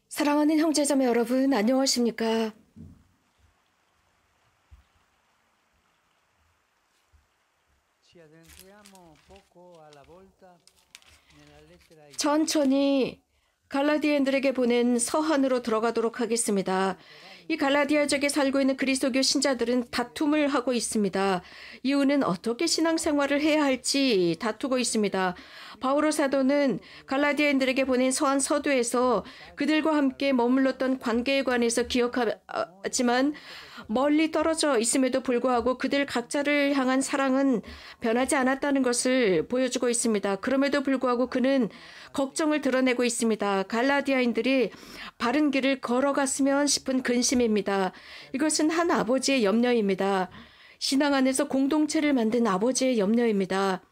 사랑하는 형제자매 여러분, 안녕하십니까? 천천히 갈라디아인들에게 보낸 서한으로 들어가도록 하겠습니다. 이 갈라디아 지역에 살고 있는 그리스도교 신자들은 다툼을 하고 있습니다. 이유는 어떻게 신앙생활을 해야 할지 다투고 있습니다. 바오로 사도는 갈라디아인들에게 보낸 서한 서두에서 그들과 함께 머물렀던 관계에 관해서 기억하지만 멀리 떨어져 있음에도 불구하고 그들 각자를 향한 사랑은 변하지 않았다는 것을 보여주고 있습니다. 그럼에도 불구하고 그는 걱정을 드러내고 있습니다. 갈라디아인들이 바른 길을 걸어갔으면 싶은 근심입니다. 이것은 한 아버지의 염려입니다. 신앙 안에서 공동체를 만든 아버지의 염려입니다.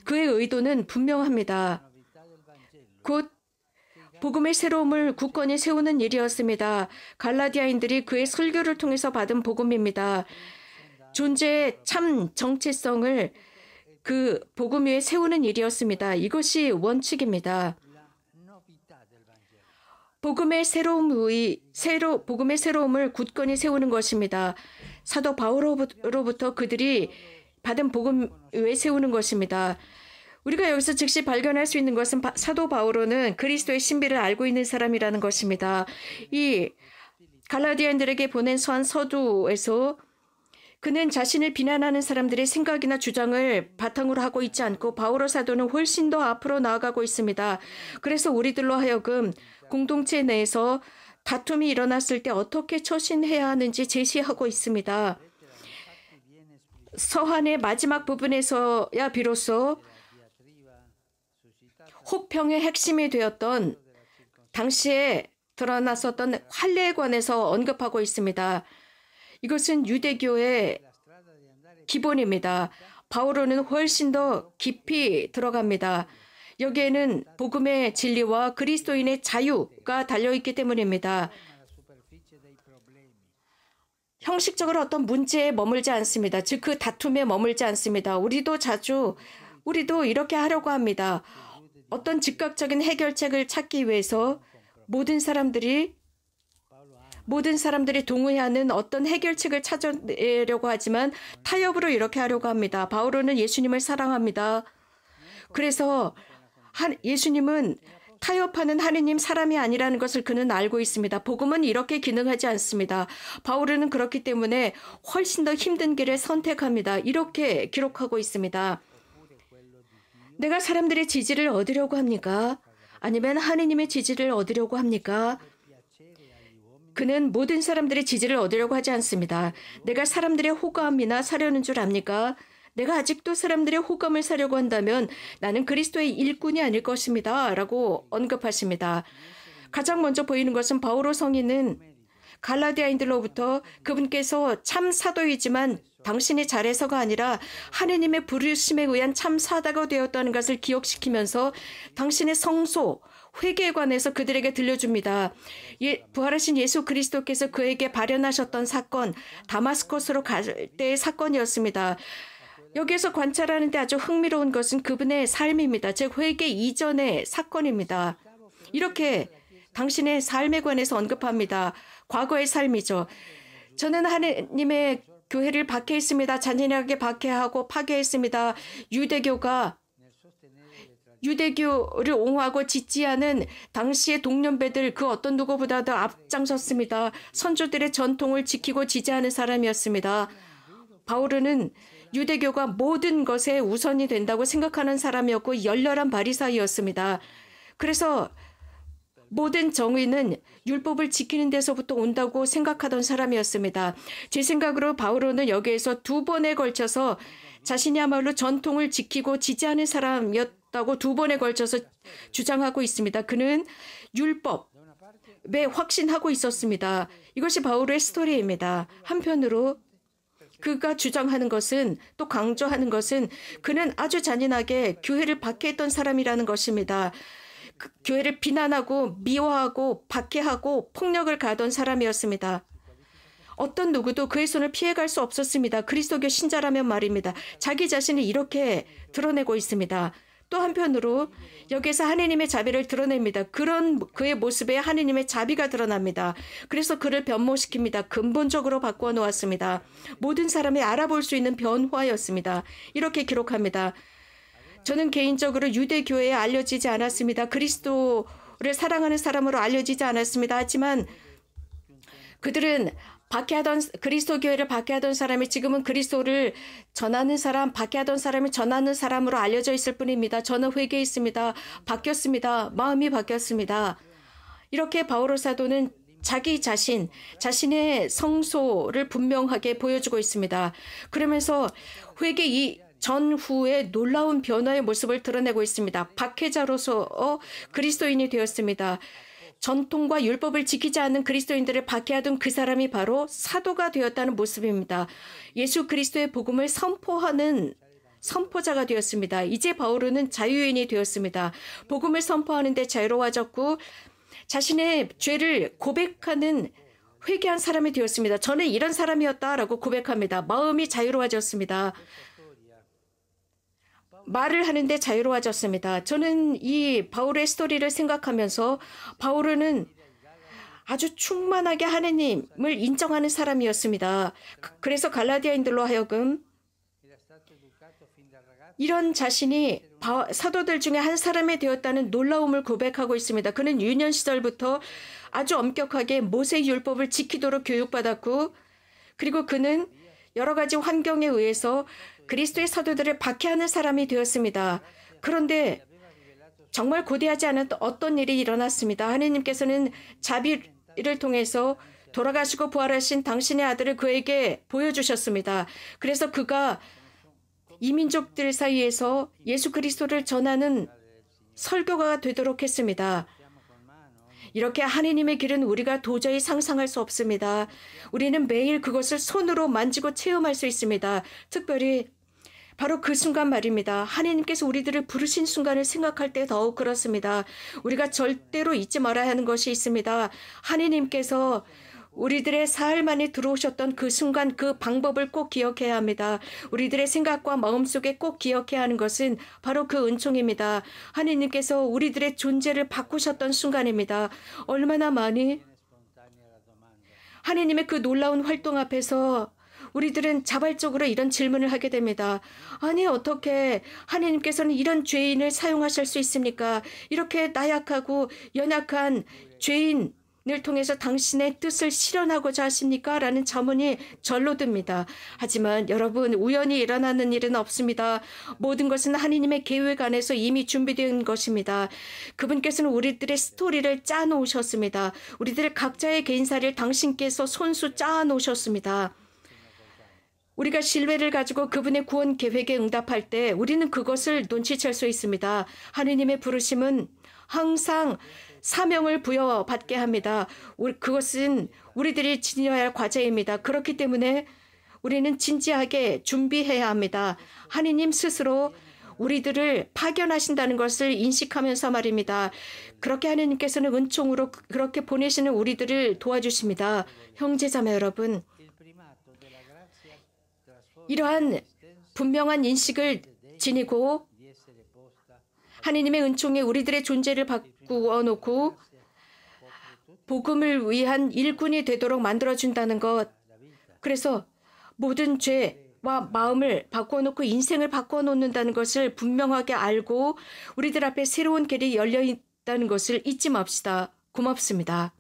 그의 의도는 분명합니다. 곧 복음의 새로움을 굳건히 세우는 일이었습니다. 갈라디아인들이 그의 설교를 통해서 받은 복음입니다. 존재의 참 정체성을 그 복음 위에 세우는 일이었습니다. 이것이 원칙입니다. 복음의 새로움을 굳건히 세우는 것입니다. 사도 바울로부터 그들이 받은 복음 위에 세우는 것입니다. 우리가 여기서 즉시 발견할 수 있는 것은 사도 바오로는 그리스도의 신비를 알고 있는 사람이라는 것입니다. 이 갈라디아인들에게 보낸 서한 서두에서 그는 자신을 비난하는 사람들의 생각이나 주장을 바탕으로 하고 있지 않고 바오로 사도는 훨씬 더 앞으로 나아가고 있습니다. 그래서 우리들로 하여금 공동체 내에서 다툼이 일어났을 때 어떻게 처신해야 하는지 제시하고 있습니다. 서한의 마지막 부분에서야 비로소 혹평의 핵심이 되었던 당시에 드러났었던 환례에 관해서 언급하고 있습니다. 이것은 유대교의 기본입니다. 바오로는 훨씬 더 깊이 들어갑니다. 여기에는 복음의 진리와 그리스도인의 자유가 달려있기 때문입니다. 형식적으로 어떤 문제에 머물지 않습니다. 즉 그 다툼에 머물지 않습니다. 우리도 이렇게 하려고 합니다. 어떤 즉각적인 해결책을 찾기 위해서 모든 사람들이 동의하는 어떤 해결책을 찾아내려고 하지만 타협으로 이렇게 하려고 합니다. 바오로는 예수님을 사랑합니다. 그래서 예수님은 타협하는 하느님 사람이 아니라는 것을 그는 알고 있습니다. 복음은 이렇게 기능하지 않습니다. 바오로는 그렇기 때문에 훨씬 더 힘든 길을 선택합니다. 이렇게 기록하고 있습니다. 내가 사람들의 지지를 얻으려고 합니까? 아니면 하느님의 지지를 얻으려고 합니까? 그는 모든 사람들의 지지를 얻으려고 하지 않습니다. 내가 사람들의 호감이나 사려는 줄 압니까? 내가 아직도 사람들의 호감을 사려고 한다면 나는 그리스도의 일꾼이 아닐 것입니다. 라고 언급하십니다. 가장 먼저 보이는 것은 바오로 성인은 갈라디아인들로부터 그분께서 참 사도이지만 당신이 잘해서가 아니라 하느님의 부르심에 의한 참 사도가 되었다는 것을 기억시키면서 당신의 성소, 회개에 관해서 그들에게 들려줍니다. 부활하신 예수 그리스도께서 그에게 발현하셨던 사건, 다마스커스로 갈 때의 사건이었습니다. 여기에서 관찰하는데 아주 흥미로운 것은 그분의 삶입니다. 즉 회개 이전의 사건입니다. 이렇게 당신의 삶에 관해서 언급합니다. 과거의 삶이죠. 저는 하느님의 교회를 박해했습니다. 잔인하게 박해하고 파괴했습니다. 유대교를 옹호하고 지지하는 당시의 동년배들 그 어떤 누구보다도 앞장섰습니다. 선조들의 전통을 지키고 지지하는 사람이었습니다. 바오로는 유대교가 모든 것에 우선이 된다고 생각하는 사람이었고 열렬한 바리사이였습니다. 그래서 모든 정의는 율법을 지키는 데서부터 온다고 생각하던 사람이었습니다. 제 생각으로 바오로는 여기에서 두 번에 걸쳐서 자신이야말로 전통을 지키고 지지하는 사람이었다고 두 번에 걸쳐서 주장하고 있습니다. 그는 율법에 확신하고 있었습니다. 이것이 바오로의 스토리입니다. 한편으로 그가 주장하는 것은 또 강조하는 것은 그는 아주 잔인하게 교회를 박해했던 사람이라는 것입니다. 교회를 비난하고 미워하고 박해하고 폭력을 가하던 사람이었습니다. 어떤 누구도 그의 손을 피해갈 수 없었습니다. 그리스도교 신자라면 말입니다. 자기 자신을 이렇게 드러내고 있습니다. 또 한편으로 여기서 하나님의 자비를 드러냅니다. 그런 그의 모습에 하나님의 자비가 드러납니다. 그래서 그를 변모시킵니다. 근본적으로 바꾸어 놓았습니다. 모든 사람이 알아볼 수 있는 변화였습니다. 이렇게 기록합니다. 저는 개인적으로 유대교회에 알려지지 않았습니다. 그리스도를 사랑하는 사람으로 알려지지 않았습니다. 하지만 그들은 박해하던 그리스도 교회를 박해하던 사람이 지금은 그리스도를 전하는 사람, 박해하던 사람이 전하는 사람으로 알려져 있을 뿐입니다. 저는 회개했습니다. 바뀌었습니다. 마음이 바뀌었습니다. 이렇게 바오로 사도는 자기 자신의 성소를 분명하게 보여주고 있습니다. 그러면서 회개 전후의 놀라운 변화의 모습을 드러내고 있습니다. 박해자로서 그리스도인이 되었습니다. 전통과 율법을 지키지 않는 그리스도인들을 박해하던 그 사람이 바로 사도가 되었다는 모습입니다. 예수 그리스도의 복음을 선포하는 선포자가 되었습니다. 이제 바오로는 자유인이 되었습니다. 복음을 선포하는 데 자유로워졌고 자신의 죄를 고백하는 회개한 사람이 되었습니다. 저는 이런 사람이었다라고 고백합니다. 마음이 자유로워졌습니다. 말을 하는데 자유로워졌습니다. 저는 이 바울의 스토리를 생각하면서 바울은 아주 충만하게 하느님을 인정하는 사람이었습니다. 그래서 갈라디아인들로 하여금 이런 자신이 사도들 중에 한 사람이 되었다는 놀라움을 고백하고 있습니다. 그는 유년 시절부터 아주 엄격하게 모세의 율법을 지키도록 교육받았고 그리고 그는 여러 가지 환경에 의해서 그리스도의 사도들을 박해하는 사람이 되었습니다. 그런데 정말 고대하지 않은 어떤 일이 일어났습니다. 하나님께서는 자비를 통해서 돌아가시고 부활하신 당신의 아들을 그에게 보여주셨습니다. 그래서 그가 이민족들 사이에서 예수 그리스도를 전하는 설교가가 되도록 했습니다. 이렇게 하나님의 길은 우리가 도저히 상상할 수 없습니다. 우리는 매일 그것을 손으로 만지고 체험할 수 있습니다. 특별히 바로 그 순간 말입니다. 하나님께서 우리들을 부르신 순간을 생각할 때 더욱 그렇습니다. 우리가 절대로 잊지 말아야 하는 것이 있습니다. 하나님께서 우리들의 사흘 만에 들어오셨던 그 순간 그 방법을 꼭 기억해야 합니다. 우리들의 생각과 마음속에 꼭 기억해야 하는 것은 바로 그 은총입니다. 하나님께서 우리들의 존재를 바꾸셨던 순간입니다. 얼마나 많이 하나님의 그 놀라운 활동 앞에서 우리들은 자발적으로 이런 질문을 하게 됩니다. 아니 어떻게 하나님께서는 이런 죄인을 사용하실 수 있습니까? 이렇게 나약하고 연약한 죄인 을 통해서 당신의 뜻을 실현하고자 하십니까? 라는 자문이 절로 듭니다. 하지만 여러분 우연히 일어나는 일은 없습니다. 모든 것은 하나님의 계획 안에서 이미 준비된 것입니다. 그분께서는 우리들의 스토리를 짜놓으셨습니다. 우리들 각자의 개인사를 당신께서 손수 짜놓으셨습니다. 우리가 신뢰를 가지고 그분의 구원 계획에 응답할 때 우리는 그것을 눈치챌 수 있습니다. 하나님의 부르심은 항상 사명을 부여받게 합니다. 그것은 우리들이 지녀야 할 과제입니다. 그렇기 때문에 우리는 진지하게 준비해야 합니다. 하나님 스스로 우리들을 파견하신다는 것을 인식하면서 말입니다. 그렇게 하나님께서는 은총으로 그렇게 보내시는 우리들을 도와주십니다. 형제자매 여러분, 이러한 분명한 인식을 지니고 하나님의 은총에 우리들의 존재를 바꾸어 놓고 복음을 위한 일꾼이 되도록 만들어준다는 것. 그래서 모든 죄와 마음을 바꾸어 놓고 인생을 바꾸어 놓는다는 것을 분명하게 알고 우리들 앞에 새로운 길이 열려 있다는 것을 잊지 맙시다. 고맙습니다.